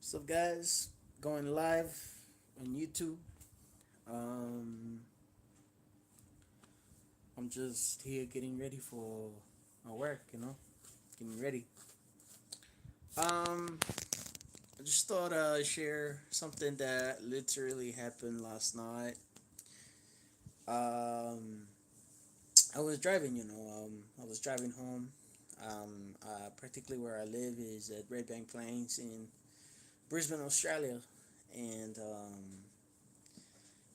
What's up, guys? Going live on YouTube. Um, I'm just here getting ready for my work. Getting ready. Um, I just thought I'd share something that literally happened last night. Um, I was driving. I was driving home. Particularly where I live is at Red Bank Plains in Brisbane, Australia, and um,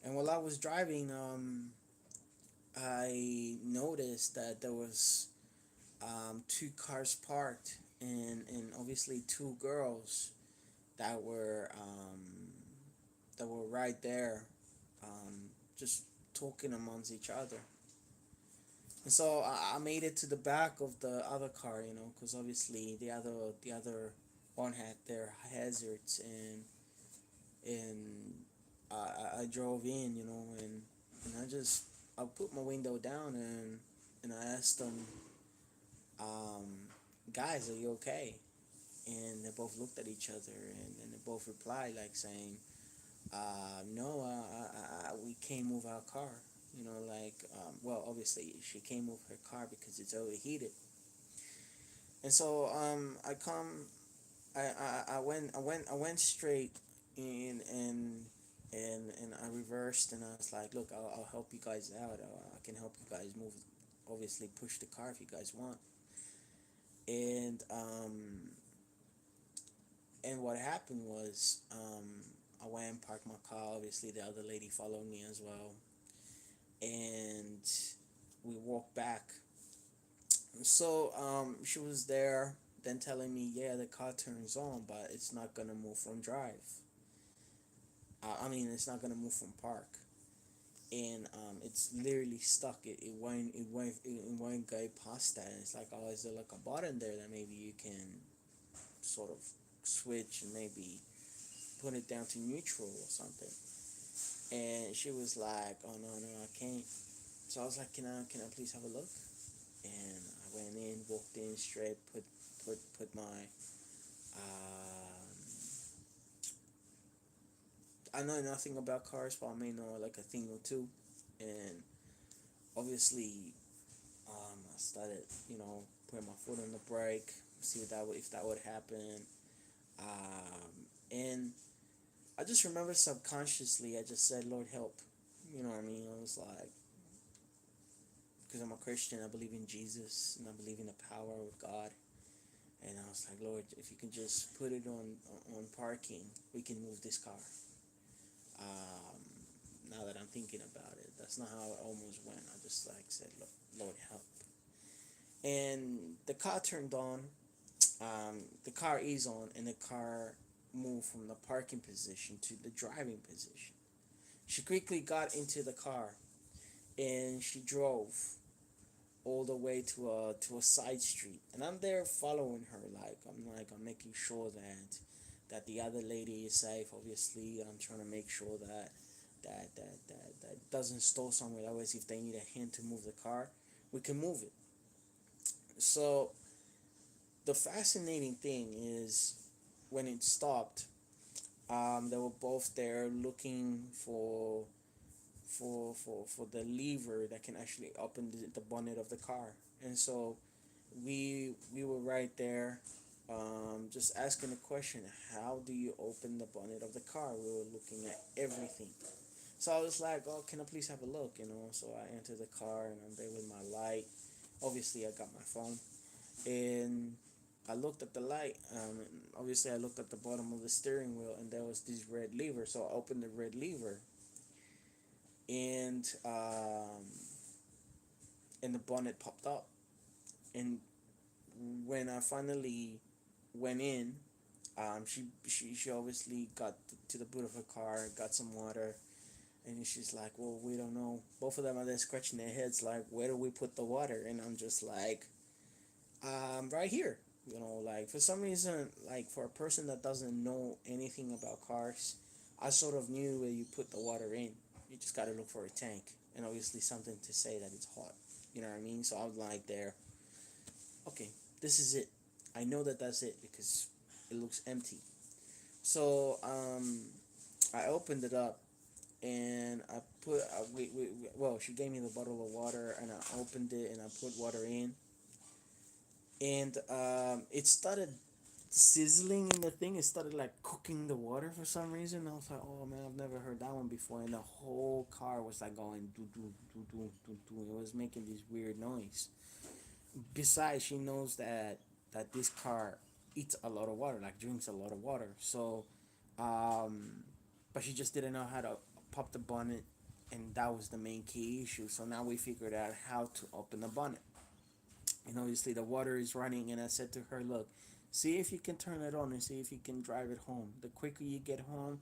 and while I was driving, I noticed that there was two cars parked, and obviously two girls that were um, that were right there, just talking amongst each other. And so I made it to the back of the other car, because obviously the other one had their hazards, and I drove in, and I put my window down, and I asked them, um, guys, are you okay? And they both looked at each other, and they both replied like saying, no, we can't move our car. Well, obviously she can't move her car because it's overheated. And so I went straight in, and I reversed, and I was like, look, I'll help you guys out. I can help you guys move, obviously push the car if you guys want. And um and what happened was, I went and parked my car. Obviously, the other lady followed me as well, and we walked back. So she was there, then telling me, yeah, the car turns on, but it's not gonna move from drive. I mean, it's not gonna move from park, and it's literally stuck. It won't go past that. And it's like, oh, is there like a button there that maybe you can sort of switch and maybe put it down to neutral or something? And she was like, oh, no, no, I can't. So I was like, can I please have a look? And I went in, walked in straight, put my I know nothing about cars, but I may know like a thing or two. And obviously, I started, putting my foot on the brake, see if that would happen. And I just remember subconsciously, I just said, Lord, help. You know what I mean? I was like, because I'm a Christian, I believe in Jesus, and I believe in the power of God. And I was like, Lord, if you can just put it on parking, we can move this car. Um, Now that I'm thinking about it, that's not how it almost went. I just like said, Lord, help. And the car turned on. The car is on, and the car moved from the parking position to the driving position. She quickly got into the car, and she drove all the way to a side street. And I'm there following her. I'm making sure that the other lady is safe. Obviously, I'm trying to make sure that doesn't stall somewhere. Otherwise, if they need a hand to move the car, we can move it. So the fascinating thing is, when it stopped, they were both there looking for the lever that can actually open the bonnet of the car. And so we were right there, just asking the question, how do you open the bonnet of the car? We were looking at everything. So I was like, oh, can I please have a look? So I entered the car, and I'm there with my light. Obviously, I got my phone, and I looked at the light. Obviously, I looked at the bottom of the steering wheel, and there was this red lever. So I opened the red lever, and the bonnet popped up. And when I finally went in, she obviously got to the boot of her car, got some water, and she's like, "Well, we don't know." Both of them are there scratching their heads, like, "Where do we put the water?" And I'm just like, right here. Like, for some reason, like, for a person that doesn't know anything about cars, I sort of knew where you put the water in. You just got to look for a tank, and obviously something to say that it's hot. You know what I mean? So I was like, there, okay, this is it. I know that that's it because it looks empty. So I opened it up and I put well, she gave me the bottle of water and I opened it and I put water in, and it started sizzling in the thing. It started like cooking the water for some reason. I was like, oh man, I've never heard that one before. And the whole car was like going do do do do do do. It was making this weird noise. Besides, she knows that this car eats a lot of water, like drinks a lot of water. So, um, but she just didn't know how to pop the bonnet, and that was the main key issue. So now we figured out how to open the bonnet. And obviously the water is running, and I said to her, look, see if you can turn it on and see if you can drive it home. The quicker you get home,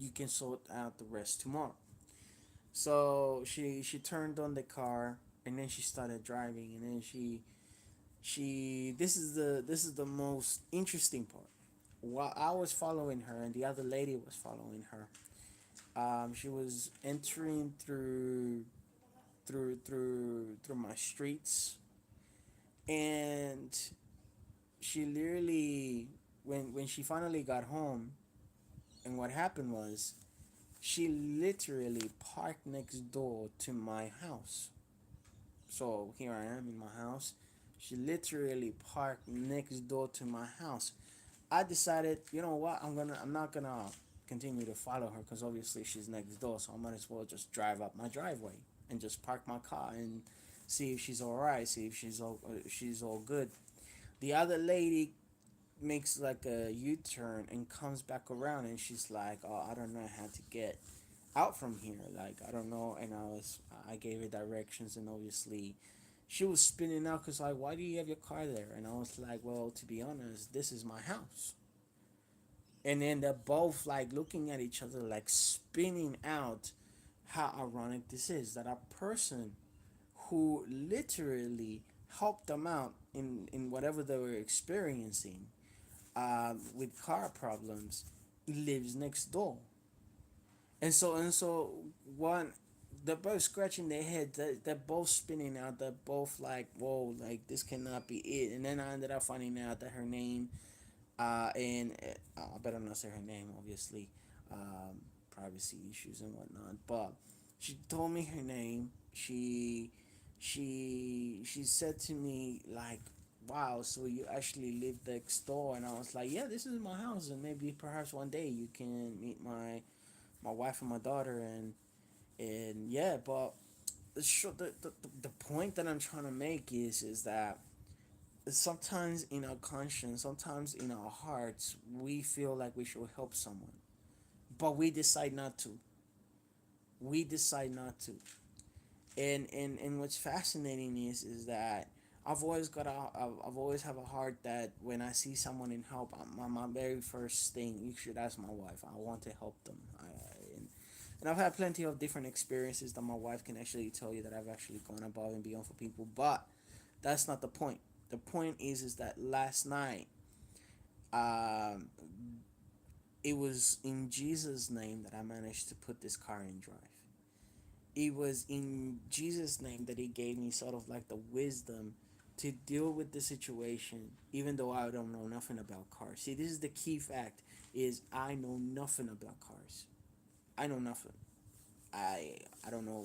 you can sort out the rest tomorrow. So she turned on the car, and then she started driving, and then she this is the most interesting part. While I was following her and the other lady was following her, she was entering through my streets, and she literally, when she finally got home, and what happened was she literally parked next door to my house. So here I am in my house. She literally parked next door to my house. I decided, you know what, I'm not gonna continue to follow her because obviously she's next door, so I might as well just drive up my driveway and just park my car and see if she's all right, see if she's all good. The other lady makes like a U-turn and comes back around, and she's like, "Oh, I don't know how to get out from here. Like, I don't know." And I gave her directions, and obviously, she was spinning out because like, why do you have your car there? And I was like, well, to be honest, this is my house. And then they're both like looking at each other, like spinning out. How ironic this is that a person who literally helped them out in whatever they were experiencing with car problems lives next door. And so one, they're both scratching their head. They're both spinning out. They're both like, whoa, like this cannot be it. And then I ended up finding out that her name, and I better not say her name, obviously, privacy issues and whatnot. But she told me her name. She said to me like, wow, so you actually live next door? And I was like, yeah, this is my house, and maybe perhaps one day you can meet my wife and my daughter, and yeah. But the point that I'm trying to make is that sometimes in our conscience, sometimes in our hearts, we feel like we should help someone, but we decide not to. We decide not to. And what's fascinating is that I've always have a heart that when I see someone in help, my very first thing, you should ask my wife. I want to help them. And I've had plenty of different experiences that my wife can actually tell you that I've actually gone above and beyond for people. But that's not the point. The point is that last night, um, it was in Jesus' name that I managed to put this car in drive. It was in Jesus' name that He gave me sort of like the wisdom to deal with the situation, even though I don't know nothing about cars. See, this is the key fact: is I know nothing about cars. I know nothing. I don't know.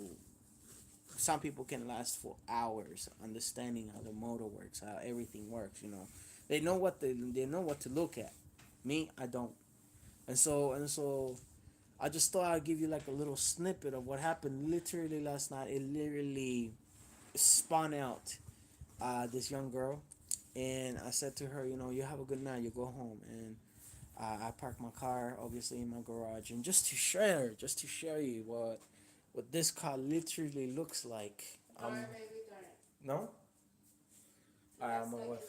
Some people can last for hours understanding how the motor works, how everything works. They know what to look at. Me, I don't. And so I just thought I'd give you like a little snippet of what happened literally last night. It literally spun out this young girl, and I said to her, you have a good night. You go home, and I parked my car obviously in my garage, and just to share you what this car literally looks like. No. I'm away.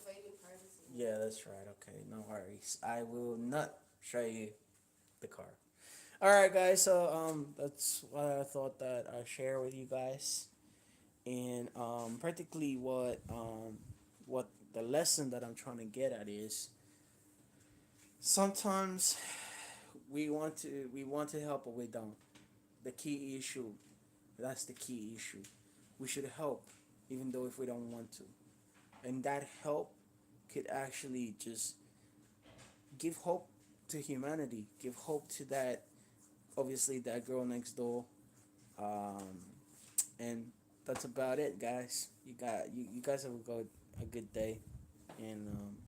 Yeah, that's right. Okay, no worries. I will not show you the car. All right, guys. So that's what I thought that I share with you guys, and practically what the lesson that I'm trying to get at is sometimes we want to help, but we don't. The key issue, that's the key issue. We should help, even though if we don't want to, and that help could actually just give hope to humanity. Give hope to that, obviously, that girl next door. Um, and that's about it, guys. You guys have a good day, and